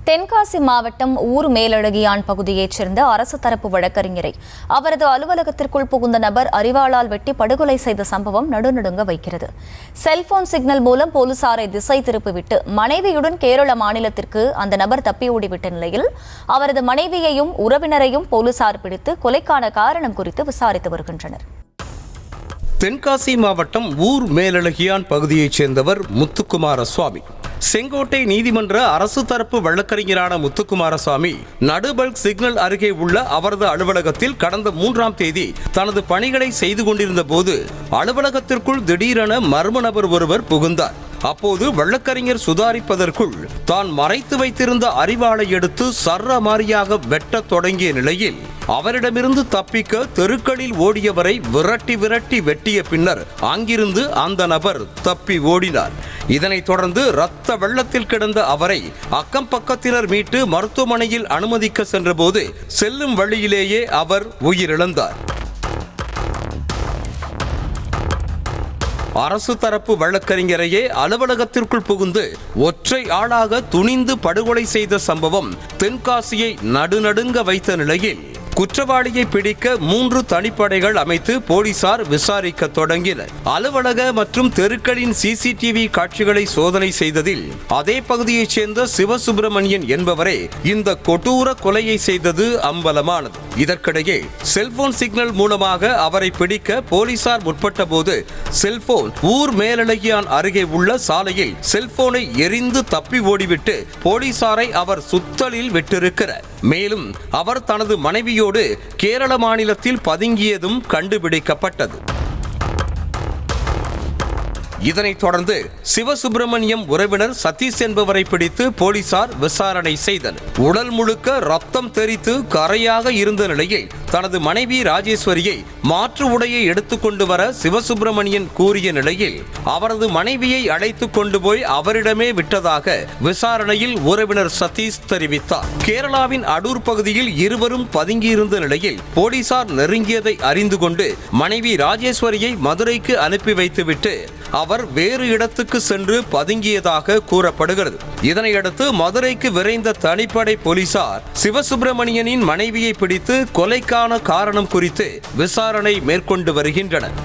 தென்காசி மாவட்டம் ஊர் மேலழகியான் பகுதியைச் சேர்ந்த அரசு தரப்பு வழக்கறிஞரை அவரது அலுவலகத்திற்குள் புகுந்த நபர் அரிவாளால் வெட்டி படுகொலை செய்த சம்பவம் நடுநடுங்க வைக்கிறது. செல்போன் சிக்னல் மூலம் போலீசாரை திசை திருப்பிவிட்டு மனைவியுடன் கேரள மாநிலத்திற்கு அந்த நபர் தப்பி ஓடிவிட்ட நிலையில் அவரது மனைவியையும் உறவினரையும் போலீசார் பிடித்து கொலைக்கான காரணம் குறித்து விசாரித்து வருகின்றனர். தென்காசி மாவட்டம் ஊர் மேலழகியான் பகுதியைச் சேர்ந்தவர் முத்துக்குமாரசுவாமி. செங்கோட்டை நீதிமன்ற அரசு தரப்பு வழக்கறிஞரான முத்துக்குமாரசுவாமி நடுபல்க் சிக்னல் அருகே உள்ள அவரது அலுவலகத்தில் கடந்த 3ஆம் தேதி தனது பணிகளை செய்து கொண்டிருந்த போது அலுவலகத்திற்குள் திடீரென மர்ம நபர் ஒருவர் புகுந்தார். அப்போது வழக்கறிஞர் சுதாரிப்பதற்குள் தான் மறைத்து வைத்திருந்த அரிவாளை எடுத்து சரமாரியாக வெட்டத் தொடங்கிய நிலையில் அவரிடமிருந்து தப்பிக்க தெருக்களில் ஓடியவரை விரட்டி வெட்டிய பின்னர் அங்கிருந்து அந்த நபர் தப்பி ஓடினார். இதனைத் தொடர்ந்து இரத்த வெள்ளத்தில் கிடந்த அவரை அக்கம் பக்கத்தினர் மீட்டு மருத்துவமனையில் அனுமதிக்க சென்றபோது செல்லும் வழியிலேயே அவர் உயிரிழந்தார். அரசு தரப்பு வழக்கறிஞரையே அலுவலகத்திற்குள் புகுந்து ஒற்றை ஆளாக துணிந்து படுகொலை செய்த சம்பவம் தென்காசியை நடுநடுங்க வைத்த நிலையில் குற்றவாளியை பிடிக்க 3 தனிப்படைகள் அமைத்து போலீசார் விசாரிக்க தொடங்கினர். அலுவலக மற்றும் தெருக்களின் சிசிடிவி காட்சிகளை சோதனை செய்ததில் அதே பகுதியைச் சேர்ந்த சிவசுப்பிரமணியன் என்பவரே இந்த கொடூர கொலையை செய்தது அம்பலமானது. இதற்கிடையே செல்போன் சிக்னல் மூலமாக அவரை பிடிக்க போலீசார் முற்பட்ட போது செல்போன் ஊர் மேலழகியான் அருகே உள்ள சாலையில் செல்போனை எரிந்து தப்பி ஓடிவிட்டு போலீசாரை அவர் சுத்தலில் விட்டிருக்கிறார். மேலும் அவர் தனது மனைவியோடு கேரள மாநிலத்தில் பதுங்கியதும் கண்டுபிடிக்கப்பட்டது. இதனைத் தொடர்ந்து சிவசுப்பிரமணியம் உறவினர் சதீஷ் என்பவரை பிடித்து போலீசார் விசாரணை செய்தனர். உடல் முழுக்க ரத்தம் தெறித்து கரையாக இருந்த நிலையில் தனது மனைவி ராஜேஸ்வரியை மாற்று உடையை எடுத்துக்கொண்டு வர சிவசுப்பிரமணியன் கூறிய நிலையில் அவரது மனைவியை அழைத்துக் கொண்டு போய் அவரிடமே விட்டதாக விசாரணையில் உறவினர் சதீஷ் தெரிவித்தார். கேரளாவின் அடூர் பகுதியில் இருவரும் பதுங்கியிருந்த நிலையில் போலீசார் நெருங்கியதை அறிந்து கொண்டு மனைவி ராஜேஸ்வரியை மதுரைக்கு அனுப்பி வைத்துவிட்டு அவர் வேறு இடத்துக்கு சென்று பதுங்கியதாக கூறப்படுகிறது. இதனையடுத்து மதுரைக்கு விரைந்த தனிப்படை போலீசார் சிவசுப்பிரமணியனின் மனைவியை பிடித்து கொலைக்கான காரணம் குறித்து விசாரணை மேற்கொண்டு வருகின்றனர்.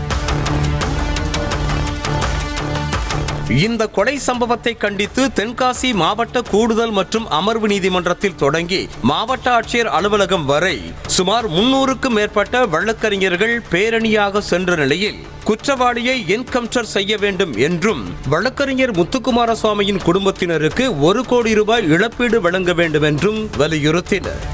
இந்த கொலை சம்பவத்தை கண்டித்து தென்காசி மாவட்ட கூடுதல் மற்றும் அமர்வு நீதிமன்றத்தில் தொடங்கி மாவட்ட ஆட்சியர் அலுவலகம் வரை சுமார் 300க்கும் மேற்பட்ட வழக்கறிஞர்கள் பேரணியாக சென்ற நிலையில் குற்றவாளியை என்கவுண்டர் செய்ய வேண்டும் என்றும் வழக்கறிஞர் முத்துக்குமாரசுவாமியின் குடும்பத்தினருக்கு 1 கோடி ரூபாய் இழப்பீடு வழங்க வேண்டும் என்றும் வலியுறுத்தினர்.